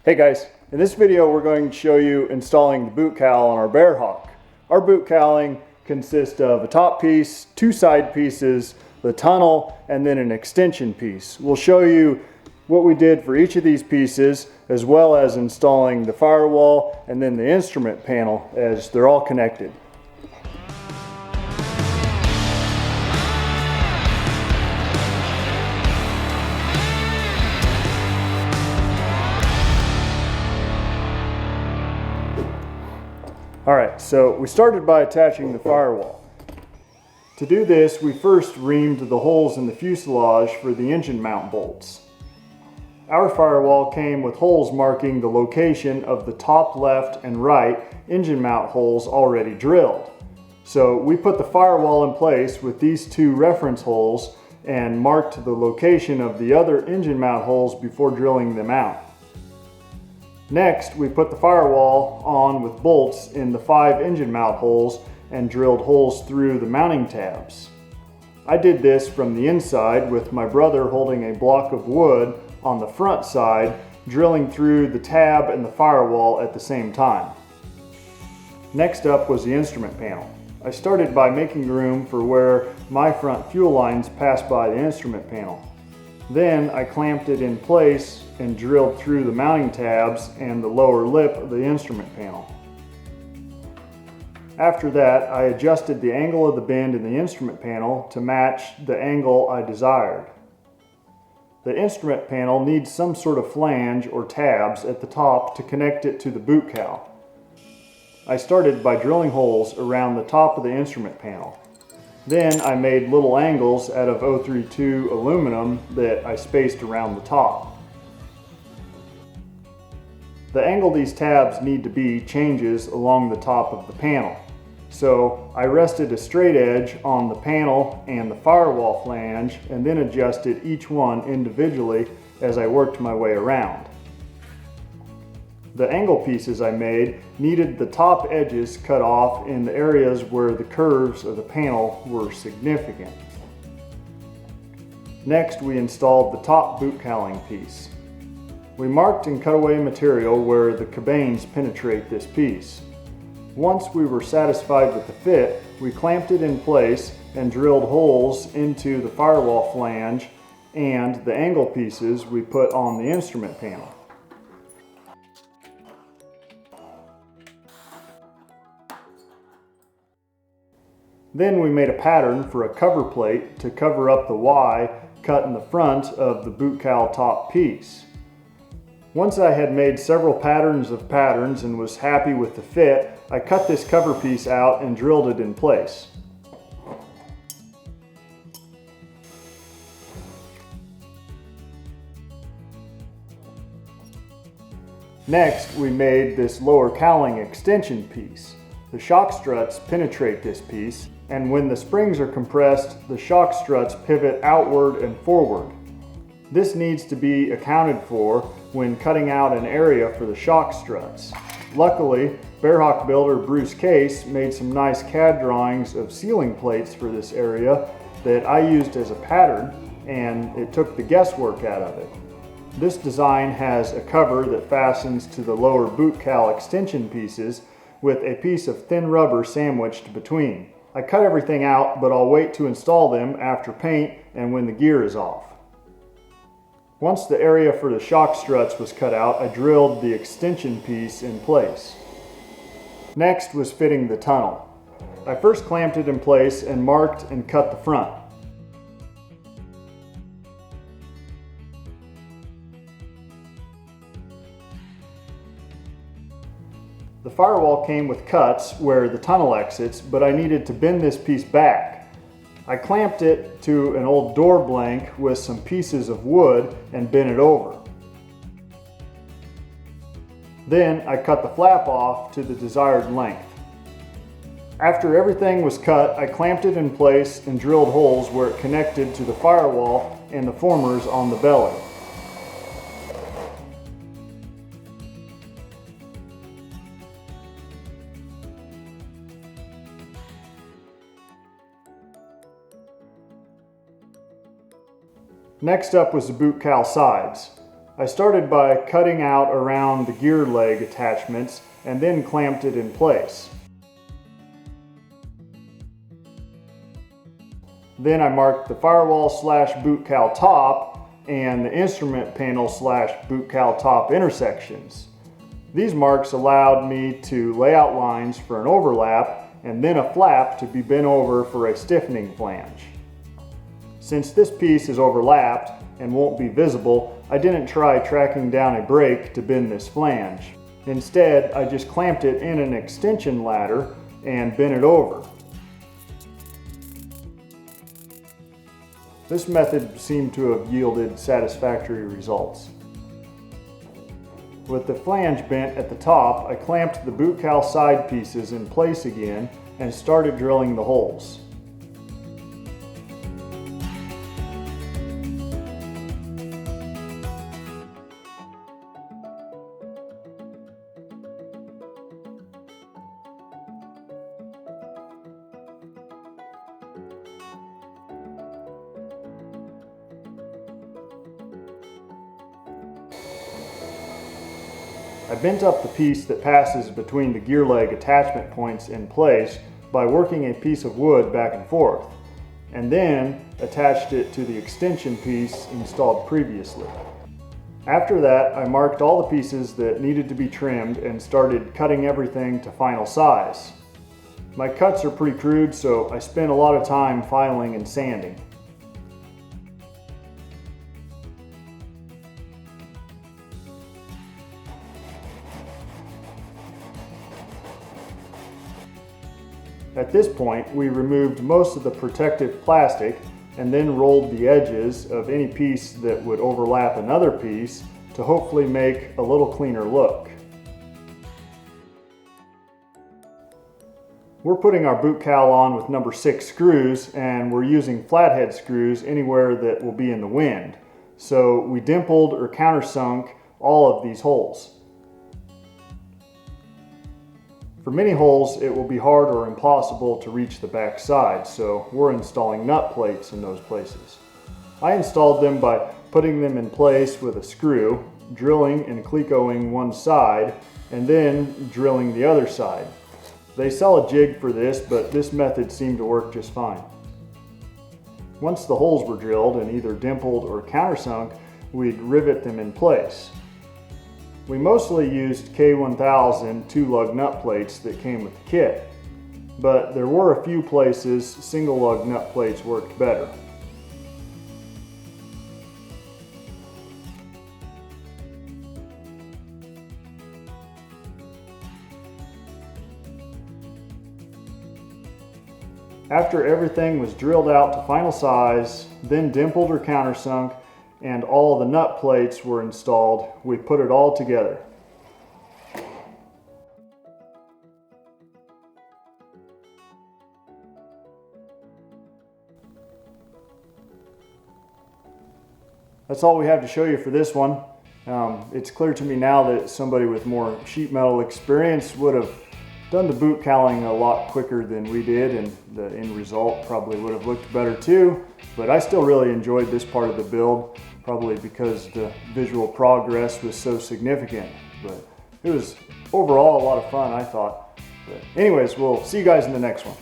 Hey guys, in this video we're going to show you installing the boot cowl on our Bearhawk. Our boot cowling consists of a top piece, two side pieces, the tunnel, and then an extension piece. We'll show you what we did for each of these pieces, as well as installing the firewall and then the instrument panel, as they're all connected. Alright, so we started by attaching the firewall. To do this, we first reamed the holes in the fuselage for the engine mount bolts. Our firewall came with holes marking the location of the top left and right engine mount holes already drilled. So we put the firewall in place with these two reference holes and marked the location of the other engine mount holes before drilling them out. Next, we put the firewall on with bolts in the 5 engine mount holes and drilled holes through the mounting tabs. I did this from the inside with my brother holding a block of wood on the front side, drilling through the tab and the firewall at the same time. Next up was the instrument panel. I started by making room for where my front fuel lines passed by the instrument panel. Then I clamped it in place and drilled through the mounting tabs and the lower lip of the instrument panel. After that, I adjusted the angle of the bend in the instrument panel to match the angle I desired. The instrument panel needs some sort of flange or tabs at the top to connect it to the boot cowl. I started by drilling holes around the top of the instrument panel. Then I made little angles out of 032 aluminum that I spaced around the top. The angle these tabs need to be changes along the top of the panel. So I rested a straight edge on the panel and the firewall flange and then adjusted each one individually as I worked my way around. The angle pieces I made needed the top edges cut off in the areas where the curves of the panel were significant. Next, we installed the top boot cowling piece. We marked and cut away material where the cabanes penetrate this piece. Once we were satisfied with the fit, we clamped it in place and drilled holes into the firewall flange and the angle pieces we put on the instrument panel. Then we made a pattern for a cover plate to cover up the Y cut in the front of the boot cowl top piece. Once I had made several patterns of patterns and was happy with the fit, I cut this cover piece out and drilled it in place. Next, we made this lower cowling extension piece. The shock struts penetrate this piece, and when the springs are compressed, the shock struts pivot outward and forward. This needs to be accounted for when cutting out an area for the shock struts. Luckily, Bearhawk builder Bruce Case made some nice CAD drawings of ceiling plates for this area that I used as a pattern, and it took the guesswork out of it. This design has a cover that fastens to the lower boot cowl extension pieces with a piece of thin rubber sandwiched between. I cut everything out, but I'll wait to install them after paint and when the gear is off. Once the area for the shock struts was cut out, I drilled the extension piece in place. Next was fitting the tunnel. I first clamped it in place and marked and cut the front. The firewall came with cuts where the tunnel exits, but I needed to bend this piece back. I clamped it to an old door blank with some pieces of wood and bent it over. Then I cut the flap off to the desired length. After everything was cut, I clamped it in place and drilled holes where it connected to the firewall and the formers on the belly. Next up was the boot cowl sides. I started by cutting out around the gear leg attachments and then clamped it in place. Then I marked the firewall / boot cowl top and the instrument panel / boot cowl top intersections. These marks allowed me to lay out lines for an overlap and then a flap to be bent over for a stiffening flange. Since this piece is overlapped and won't be visible, I didn't try tracking down a brake to bend this flange. Instead, I just clamped it in an extension ladder and bent it over. This method seemed to have yielded satisfactory results. With the flange bent at the top, I clamped the boot cowl side pieces in place again and started drilling the holes. I bent up the piece that passes between the gear leg attachment points in place by working a piece of wood back and forth, and then attached it to the extension piece installed previously. After that, I marked all the pieces that needed to be trimmed and started cutting everything to final size. My cuts are pretty crude, so I spent a lot of time filing and sanding. At this point, we removed most of the protective plastic and then rolled the edges of any piece that would overlap another piece to hopefully make a little cleaner look. We're putting our boot cowl on with number 6 screws, and we're using flathead screws anywhere that will be in the wind. So we dimpled or countersunk all of these holes. For many holes, it will be hard or impossible to reach the back side, so we're installing nut plates in those places. I installed them by putting them in place with a screw, drilling and clecoing one side, and then drilling the other side. They sell a jig for this, but this method seemed to work just fine. Once the holes were drilled and either dimpled or countersunk, we'd rivet them in place. We mostly used K1000 2-lug nut plates that came with the kit, but there were a few places single-lug nut plates worked better. After everything was drilled out to final size, then dimpled or countersunk, and all the nut plates were installed, we put it all together. That's all we have to show you for this one. It's clear to me now that somebody with more sheet metal experience would have done the boot cowling a lot quicker than we did, and the end result probably would have looked better too. But I still really enjoyed this part of the build, probably because the visual progress was so significant. But it was overall a lot of fun, I thought. But anyways, we'll see you guys in the next one.